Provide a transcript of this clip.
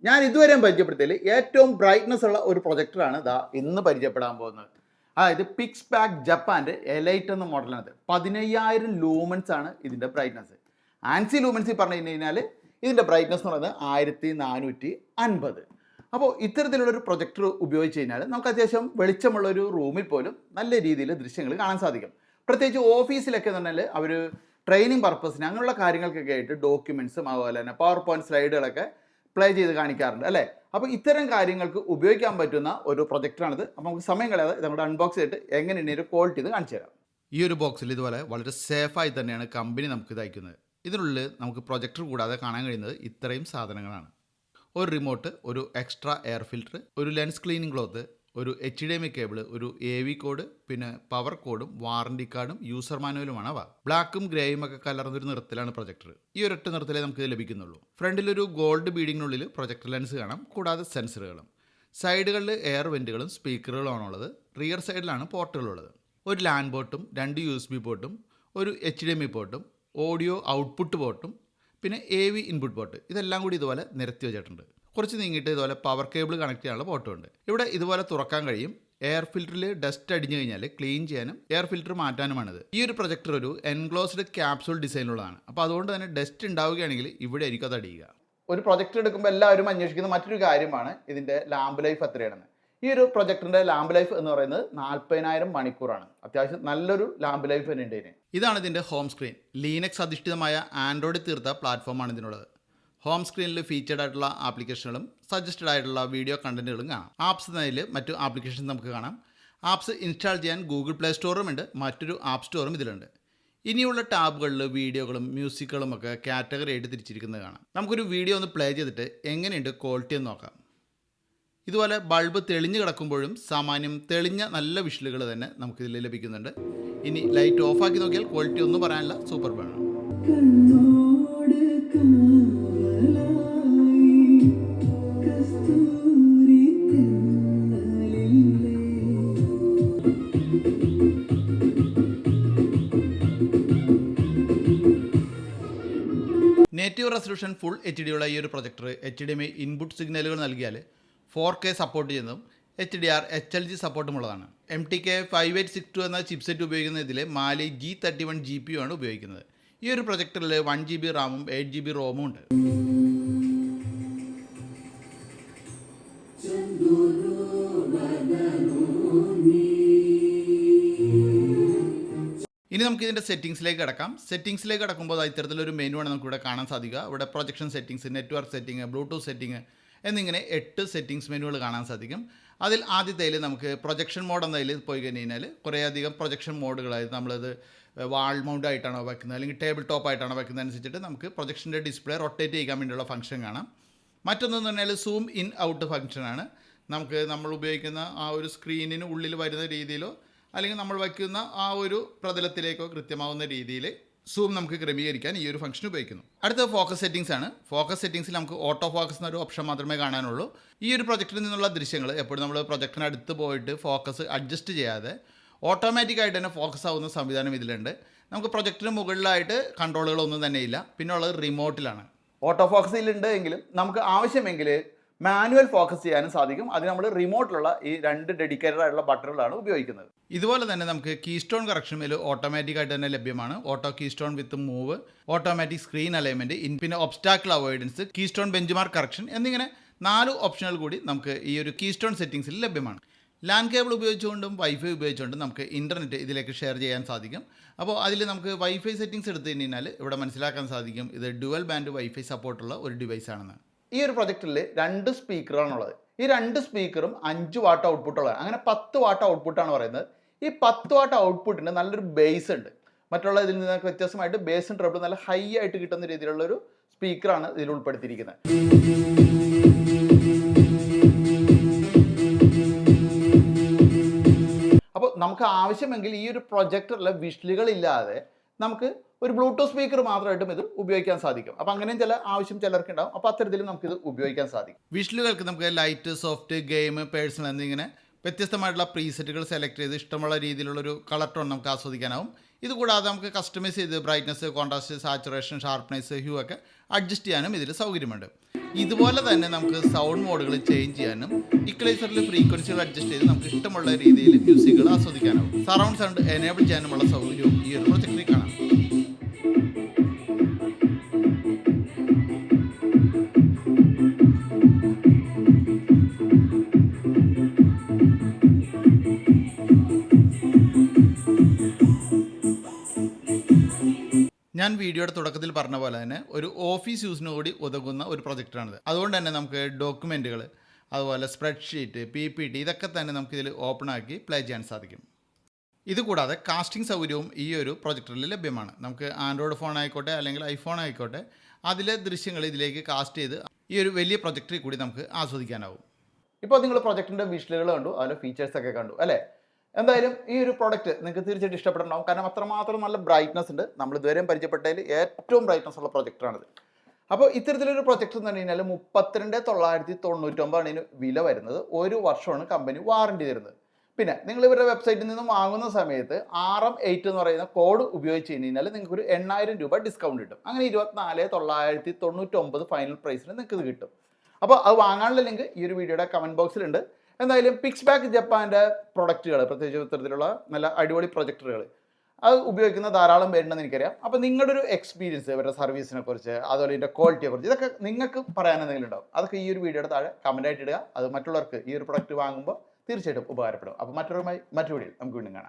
ഞാൻ ഇതുവരെയും പരിചയപ്പെടുത്തിയതിൽ ഏറ്റവും ബ്രൈറ്റ്നസ് ഉള്ള ഒരു പ്രൊജക്ടറാണ് ഇന്ന് പരിചയപ്പെടാൻ പോകുന്നത്. അതായത് പിക്സ് പാക്ക് ജപ്പാൻ്റെ എലൈറ്റ് എന്ന മോഡലാണിത്. 15000 ലൂമൻസ് ആണ് ഇതിൻ്റെ ബ്രൈറ്റ്നസ്. ആൻസി ലൂമൻസ് പറഞ്ഞു കഴിഞ്ഞാൽ ഇതിൻ്റെ ബ്രൈറ്റ്നസ് എന്ന് പറയുന്നത് 1450. അപ്പോൾ ഇത്തരത്തിലുള്ളൊരു പ്രൊജക്ടർ ഉപയോഗിച്ച് കഴിഞ്ഞാൽ നമുക്ക് അത്യാവശ്യം വെളിച്ചമുള്ള ഒരു റൂമിൽ പോലും നല്ല രീതിയിൽ ദൃശ്യങ്ങൾ കാണാൻ സാധിക്കും. പ്രത്യേകിച്ച് ഓഫീസിലൊക്കെ എന്ന് പറഞ്ഞാൽ അവർ ട്രെയിനിങ് പർപ്പസിന് അങ്ങനെയുള്ള കാര്യങ്ങൾക്കൊക്കെ ആയിട്ട് ഡോക്യുമെൻറ്റ്സും അതുപോലെ തന്നെ പവർ പോയിൻറ്റ് സ്ലൈഡുകളൊക്കെ പ്ലേ ചെയ്ത് കാണിക്കാറുണ്ട് അല്ലേ. അപ്പോൾ ഇത്തരം കാര്യങ്ങൾക്ക് ഉപയോഗിക്കാൻ പറ്റുന്ന ഒരു പ്രൊജക്ടറാണിത്. അപ്പോൾ നമുക്ക് സമയം കളയാതെ നമ്മുടെ അൺബോക്സ് ചെയ്തിട്ട് എങ്ങനെയാണ് ഒരു ക്വാളിറ്റി ഇത് കാണിച്ചു തരാം. ഈ ഒരു ബോക്സിൽ ഇതുപോലെ വളരെ സേഫായി തന്നെയാണ് കമ്പനി നമുക്ക് ഇത് അയക്കുന്നത്. ഇതിനുള്ളിൽ നമുക്ക് പ്രൊജക്ടർ കൂടാതെ കാണാൻ കഴിയുന്നത് ഇത്രയും സാധനങ്ങളാണ്. ഒരു റിമോട്ട്, ഒരു എക്സ്ട്രാ എയർ ഫിൽറ്റർ, ഒരു ലെൻസ് ക്ലീനിങ് ക്ലോത്ത്, ഒരു HDMI കേബിൾ, ഒരു AV കോഡ്, പിന്നെ പവർ കോഡും വാറണ്ടി കാർഡും യൂസർ മാനുവലുമാണ് അവ. ബ്ലാക്കും ഗ്രേയും ഒക്കെ കലർന്നൊരു നിറത്തിലാണ് പ്രൊജക്ടർ. ഈ ഒരൊറ്റ നിറത്തിലേ നമുക്ക് ഇത് ലഭിക്കുന്നുള്ളൂ. ഫ്രണ്ടിലൊരു ഗോൾഡ് ബീഡിങ്ങിനുള്ളിൽ പ്രൊജക്ടർ ലെൻസ് കാണാം, കൂടാതെ സെൻസറുകളും. സൈഡുകളിൽ എയർ വെൻറ്റുകളും സ്പീക്കറുകളുമാണുള്ളത്. റിയർ സൈഡിലാണ് പോർട്ടുകളുള്ളത്. ഒരു ലാൻ പോർട്ടും 2 USB പോർട്ടും ഒരു HDMI പോർട്ടും ഓഡിയോ ഔട്ട്പുട്ട് പോർട്ടും പിന്നെ AV ഇൻപുട്ട് പോർട്ട്, ഇതെല്ലാം കൂടി ഇതുപോലെ നിരത്തി വെച്ചിട്ടുണ്ട്. കുറച്ച് നീങ്ങിയിട്ട് ഇതുപോലെ പവർ കേബിൾ കണക്ട് ചെയ്യാനുള്ള പോർട്ടുണ്ട്. ഇവിടെ ഇതുപോലെ തുറക്കാൻ കഴിയും. എയർ ഫിൽറ്ററിൽ ഡസ്റ്റ് അടിഞ്ഞു കഴിഞ്ഞാൽ ക്ലീൻ ചെയ്യാനും എയർ ഫിൽറ്റർ മാറ്റാനുമാണിത്. ഈ ഒരു പ്രൊജക്ടർ ഒരു എൻക്ലോസ്ഡ് ക്യാപ്സൂൾ ഡിസൈനിലുള്ളതാണ്. അപ്പോൾ അതുകൊണ്ട് തന്നെ ഡസ്റ്റ് ഉണ്ടാവുകയാണെങ്കിൽ ഇവിടെ ആയിരിക്കും അത് അടിയുക. ഒരു പ്രൊജക്ടർ എടുക്കുമ്പോൾ എല്ലാവരും അന്വേഷിക്കുന്ന മറ്റൊരു കാര്യമാണ് ഇതിൻ്റെ ലാമ്പ് ലൈഫ് എത്രയാണെന്ന്. ഈ ഒരു പ്രൊജക്ടറിൻ്റെ ലാമ്പ് ലൈഫ് എന്ന് പറയുന്നത് 40000 മണിക്കൂറാണ്. അത്യാവശ്യം നല്ലൊരു ലാമ്പ് ലൈഫ് തന്നെ ഉണ്ട് ഇതിന്. ഇതാണ് ഇതിൻ്റെ ഹോം സ്ക്രീൻ. ലീനക്സ് അധിഷ്ഠിതമായ ആൻഡ്രോയിഡ് തീർത്ത പ്ലാറ്റ്ഫോമാണ് ഇതിനുള്ളത്. ഹോം സ്ക്രീനിൽ ഫീച്ചേർഡ് ആയിട്ടുള്ള ആപ്ലിക്കേഷനുകളും സജസ്റ്റഡ് ആയിട്ടുള്ള വീഡിയോ കണ്ടന്റുകളും കാണാം. ആപ്സ് എന്നതിൽ മറ്റു ആപ്ലിക്കേഷൻസ് നമുക്ക് കാണാം. ആപ്സ് ഇൻസ്റ്റാൾ ചെയ്യാൻ ഗൂഗിൾ പ്ലേ സ്റ്റോറും ഉണ്ട്, മറ്റൊരു ആപ്പ് സ്റ്റോറും ഇതിലുണ്ട്. ഇനിയുള്ള ടാബുകളിൽ വീഡിയോകളും മ്യൂസിക്കുകളും ഒക്കെ കാറ്റഗറി ആയിട്ട് തിരിച്ചിരിക്കുന്നത് കാണാം. നമുക്കൊരു വീഡിയോ ഒന്ന് പ്ലേ ചെയ്തിട്ട് എങ്ങനെയുണ്ട് ക്വാളിറ്റി എന്ന് നോക്കാം. ഇതുപോലെ ബൾബ് തെളിഞ്ഞു കിടക്കുമ്പോഴും സാമാന്യം തെളിഞ്ഞ നല്ല വിഷ്വലുകൾ തന്നെ നമുക്കിതിൽ ലഭിക്കുന്നുണ്ട്. ഇനി ലൈറ്റ് ഓഫാക്കി നോക്കിയാൽ ക്വാളിറ്റി ഒന്നും പറയാനില്ല, സൂപ്പർ ആണ്. നേറ്റീവ് റെസൊല്യൂഷൻ ഫുൾ HD ഉള്ള ഈ ഒരു പ്രൊജക്ടർ HDMI ഇൻപുട്ട് സിഗ്നലുകൾ നൽകിയാൽ 4K സപ്പോർട്ട് ചെയ്യുന്നതും HDR HLG സപ്പോർട്ടുമുള്ളതാണ്. MTK 5862 എന്ന ചിപ്സെറ്റ് ഉപയോഗിക്കുന്ന ഇതിൽ മാലി G31 GPU ആണ് ഉപയോഗിക്കുന്നത്. ഈ ഒരു പ്രൊജക്ടറിൽ 1GB റാമും 8GB റോമും ഉണ്ട്. ഇനി നമുക്ക് ഇതിൻ്റെ സെറ്റിംഗ്സിലേക്ക് കിടക്കാം. സെറ്റിംഗ്സിലേക്ക് കിടക്കുമ്പോൾ ഇത്തരത്തിലൊരു മെനു ആണ് നമുക്കിവിടെ കാണാൻ സാധിക്കുക. ഇവിടെ projection settings, network setting, Bluetooth setting എന്നിങ്ങനെ 8 സെറ്റിംഗ്സ് മെനുകൾ കാണാൻ സാധിക്കും. അതിൽ ആദ്യത്തേൽ നമുക്ക് പ്രൊജക്ഷൻ മോഡ് എന്നതിൽ പോയി കഴിഞ്ഞാൽ കുറേയധികം പ്രൊജക്ഷൻ മോഡുകളായത് നമ്മളത് വാൾ മൗണ്ട് ആയിട്ടാണോ വയ്ക്കുന്നത് അല്ലെങ്കിൽ ടേബിൾ ടോപ്പ് ആയിട്ടാണോ വയ്ക്കുന്നത് അനുസരിച്ചിട്ട് നമുക്ക് പ്രൊജക്ഷൻ്റെ ഡിസ്പ്ലേ റൊട്ടേറ്റ് ചെയ്യാൻ വേണ്ടിയുള്ള ഫംഗ്ഷൻ കാണാം. മറ്റൊന്നെന്ന് പറഞ്ഞാൽ സൂം ഇൻ ഔട്ട് ഫംഗ്ഷനാണ്. നമുക്ക് നമ്മൾ ഉപയോഗിക്കുന്ന ആ ഒരു സ്ക്രീനിന് ഉള്ളിൽ വരുന്ന രീതിയിലോ അല്ലെങ്കിൽ നമ്മൾ വയ്ക്കുന്ന ആ ഒരു പ്രതലത്തിലേക്കോ കൃത്യമാവുന്ന രീതിയിൽ സൂം നമുക്ക് ക്രമീകരിക്കാൻ ഈ ഒരു ഫംഗ്ഷൻ ഉപയോഗിക്കുന്നു. അടുത്ത ഫോക്കസ് സെറ്റിംഗ്സ് ആണ്. ഫോക്കസ് സെറ്റിംഗ്സിൽ നമുക്ക് ഓട്ടോ ഫോക്കസ് എന്നൊരു ഓപ്ഷൻ മാത്രമേ കാണാനുള്ളൂ. ഈ ഒരു പ്രൊജക്ടറിൽ നിന്നുള്ള ദൃശ്യങ്ങൾ എപ്പോഴും നമ്മൾ പ്രൊജക്ടറിന് അടുത്ത് പോയിട്ട് ഫോക്കസ് അഡ്ജസ്റ്റ് ചെയ്യാതെ ഓട്ടോമാറ്റിക്കായിട്ട് തന്നെ ഫോക്കസ് ആവുന്ന സംവിധാനം ഇതിലുണ്ട്. നമുക്ക് പ്രൊജക്ടറിന് മുകളിലായിട്ട് കൺട്രോളുകളൊന്നും തന്നെ ഇല്ല. പിന്നെ ഉള്ളത് റിമോട്ടിലാണ്. ഓട്ടോ ഫോക്കസിലുണ്ട് എങ്കിലും നമുക്ക് ആവശ്യമെങ്കിൽ മാനുവൽ ഫോക്കസ് ചെയ്യാനും സാധിക്കും. അത് നമ്മൾ റിമോട്ടിലുള്ള ഈ 2 ഡെഡിക്കേറ്റഡ് ആയിട്ടുള്ള ബട്ടണുകളാണ് ഉപയോഗിക്കുന്നത്. ഇതുപോലെ തന്നെ നമുക്ക് കീസ്റ്റോൺ കറക്ഷൻ മേൽ ഓട്ടോമാറ്റിക്കായിട്ട് തന്നെ ലഭ്യമാണ്. ഓട്ടോ കീസ്റ്റോൺ വിത്ത് മൂവ്, ഓട്ടോമാറ്റിക് സ്ക്രീൻ അലൈൻമെൻറ്റ്, പിന്നെ obstacle avoidance, keystone benchmark correction എന്നിങ്ങനെ 4 ഓപ്ഷനുകൾ കൂടി നമുക്ക് ഈ ഒരു കീസ്റ്റോൺ സെറ്റിംഗ്സിൽ ലഭ്യമാണ്. ലാൻ കേബിൾ ഉപയോഗിച്ചുകൊണ്ടും വൈഫൈ ഉപയോഗിച്ചുകൊണ്ടും നമുക്ക് ഇൻ്റർനെറ്റ് ഇതിലേക്ക് ഷെയർ ചെയ്യാൻ സാധിക്കും. അപ്പോൾ അതിൽ നമുക്ക് വൈഫൈ സെറ്റിംഗ്സ് എടുത്തു കഴിഞ്ഞാൽ ഇവിടെ മനസ്സിലാക്കാൻ സാധിക്കും ഇത് ഡുവൽ ബാൻഡ് വൈഫൈ സപ്പോർട്ടുള്ള ഒരു ഡിവൈസ് ആണെന്ന്. ഈ ഒരു പ്രൊജക്ടറിൽ 2 സ്പീക്കറാണുള്ളത്. ഈ 2 സ്പീക്കറും 5 വാട്ട് ഔട്ട്പുട്ടുള്ളതാണ്. അങ്ങനെ 10 വാട്ട് ഔട്ട്പുട്ടാണ് പറയുന്നത്. ഈ 10 വാട്ട് ഔട്ട്പുട്ടിന് നല്ലൊരു ബേസ് ഉണ്ട്. മറ്റുള്ള ഇതിൽ നിന്നൊക്കെ വ്യത്യസ്തമായിട്ട് ബേസും ട്രബിളും നല്ല ഹൈ ആയിട്ട് കിട്ടുന്ന രീതിയിലുള്ളൊരു സ്പീക്കറാണ് ഇതിൽ ഉൾപ്പെടുത്തിയിരിക്കുന്നത്. അപ്പോൾ നമുക്ക് ആവശ്യമെങ്കിൽ ഈ ഒരു പ്രൊജക്ടറിലെ വിഷ്വലുകളില്ലാതെ നമുക്ക് ഒരു ബ്ലൂടൂത്ത് സ്പീക്കർ മാത്രമായിട്ടും ഇത് ഉപയോഗിക്കാൻ സാധിക്കും. അപ്പോൾ അങ്ങനെയും ചില ആവശ്യം ചിലർക്ക് ഉണ്ടാവും. അപ്പോൾ അത്തരത്തിലും നമുക്കിത് ഉപയോഗിക്കാൻ സാധിക്കും. വിഷ്വലുകൾക്ക് നമുക്ക് ലൈറ്റ്, സോഫ്റ്റ്, ഗെയിം, പേഴ്സണൽ എന്നിങ്ങനെ വ്യത്യസ്തമായിട്ടുള്ള പ്രീസെറ്റുകൾ സെലക്ട് ചെയ്ത് ഇഷ്ടമുള്ള രീതിയിലുള്ളൊരു കളർ ടോൺ നമുക്ക് ആസ്വദിക്കാനാവും. ഇതുകൂടാതെ നമുക്ക് കസ്റ്റമൈസ് ചെയ്ത് brightness, contrast, saturation, sharpness, hue ഒക്കെ അഡ്ജസ്റ്റ് ചെയ്യാനും ഇതിൽ സൗകര്യമുണ്ട്. ഇതുപോലെ തന്നെ നമുക്ക് സൗണ്ട് മോഡുകൾ ചേഞ്ച് ചെയ്യാനും ഇക്വലൈസറിൽ ഫ്രീക്വൻസികൾ അഡ്ജസ്റ്റ് ചെയ്ത് നമുക്ക് ഇഷ്ടമുള്ള രീതിയിൽ മ്യൂസിക്കുകൾ ആസ്വദിക്കാനാവും. സറൗണ്ട് സൗണ്ട് എനേബിൾ ചെയ്യാനുമുള്ള സൗകര്യവും ഈ ഒരു പ്രൊജക്ടറിൽ കാണാം. ഞാൻ വീഡിയോയുടെ തുടക്കത്തിൽ പറഞ്ഞ പോലെ തന്നെ ഒരു ഓഫീസ് യൂസിന് കൂടി ഉതകുന്ന ഒരു പ്രൊജക്ടറാണിത്. അതുകൊണ്ട് തന്നെ നമുക്ക് ഡോക്യുമെൻറ്റുകൾ, അതുപോലെ സ്പ്രെഡ്ഷീറ്റ്, PPT ഇതൊക്കെ തന്നെ നമുക്കിതിൽ ഓപ്പൺ ആക്കി പ്ലേ ചെയ്യാൻ സാധിക്കും. ഇതുകൂടാതെ കാസ്റ്റിംഗ് സൗകര്യവും ഈ ഒരു പ്രൊജക്ടറിൽ ലഭ്യമാണ്. നമുക്ക് ആൻഡ്രോയിഡ് ഫോൺ ആയിക്കോട്ടെ അല്ലെങ്കിൽ ഐഫോൺ ആയിക്കോട്ടെ, അതിലെ ദൃശ്യങ്ങൾ ഇതിലേക്ക് കാസ്റ്റ് ചെയ്ത് ഈ ഒരു വലിയ പ്രൊജക്ടറിൽ കൂടി നമുക്ക് ആസ്വദിക്കാനാവും. ഇപ്പോൾ നിങ്ങൾ പ്രൊജക്ടിൻ്റെ വിഷ്വലുകൾ കണ്ടു, അതിലെ ഫീച്ചേഴ്സൊക്കെ കണ്ടു അല്ലേ? എന്തായാലും ഈ ഒരു പ്രോഡക്റ്റ് നിങ്ങൾക്ക് തീർച്ചയായിട്ടും ഇഷ്ടപ്പെടണം. കാരണം അത്രമാത്രം നല്ല ബ്രൈറ്റ്നസ് ഉണ്ട്. നമ്മൾ ഇതുവരെയും പരിചയപ്പെട്ടതിൽ ഏറ്റവും ബ്രൈറ്റ്നസ് ഉള്ള പ്രൊജക്ടറാണിത്. അപ്പോൾ ഇത്തരത്തിലൊരു പ്രൊജക്ടർ എന്ന് പറഞ്ഞു കഴിഞ്ഞാൽ 32,999 ഇതിന് വില വരുന്നത്. 1 വർഷമാണ് കമ്പനി വാറണ്ടി തരുന്നത്. പിന്നെ നിങ്ങൾ ഇവരുടെ വെബ്സൈറ്റിൽ നിന്ന് വാങ്ങുന്ന സമയത്ത് RM8 എന്ന് പറയുന്ന കോഡ് ഉപയോഗിച്ച് കഴിഞ്ഞാൽ നിങ്ങൾക്ക് ഒരു 8,000 രൂപ ഡിസ്കൗണ്ട് കിട്ടും. അങ്ങനെ 24,999 ഫൈനൽ പ്രൈസിന് നിങ്ങൾക്ക് ഇത് കിട്ടും. അപ്പോൾ അത് വാങ്ങാനുള്ള ലിങ്ക് ഈ ഒരു വീഡിയോയുടെ കമൻറ്റ് ബോക്സിലുണ്ട്. എന്തായാലും പിക്സ്ബാക്ക് ജപ്പാൻ്റെ പ്രൊഡക്റ്റുകൾ, പ്രത്യേകിച്ച് ഇത്തരത്തിലുള്ള നല്ല അടിപൊളി പ്രൊജക്ടറുകൾ അത് ഉപയോഗിക്കുന്ന ധാരാളം പേരുണ്ടെന്ന് എനിക്കറിയാം. അപ്പോൾ നിങ്ങളുടെ ഒരു എക്സ്പീരിയൻസ് ഇവരുടെ സർവീസിനെ കുറിച്ച്, അതുപോലെ ഇതിൻ്റെ ക്വാളിറ്റിയെ കുറിച്ച്, ഇതൊക്കെ നിങ്ങൾക്ക് പറയാൻ എന്തെങ്കിലും ഉണ്ടാവും. അതൊക്കെ ഈ ഒരു വീഡിയോയുടെ താഴെ കമൻറ്റായിട്ട് ഇടുക. അത് മറ്റുള്ളവർക്ക് ഈ ഒരു പ്രൊഡക്റ്റ് വാങ്ങുമ്പോൾ തീർച്ചയായിട്ടും ഉപകാരപ്പെടും. അപ്പോൾ മറ്റൊരു വീഡിയോയിൽ നമുക്ക് വീണ്ടും കാണാം.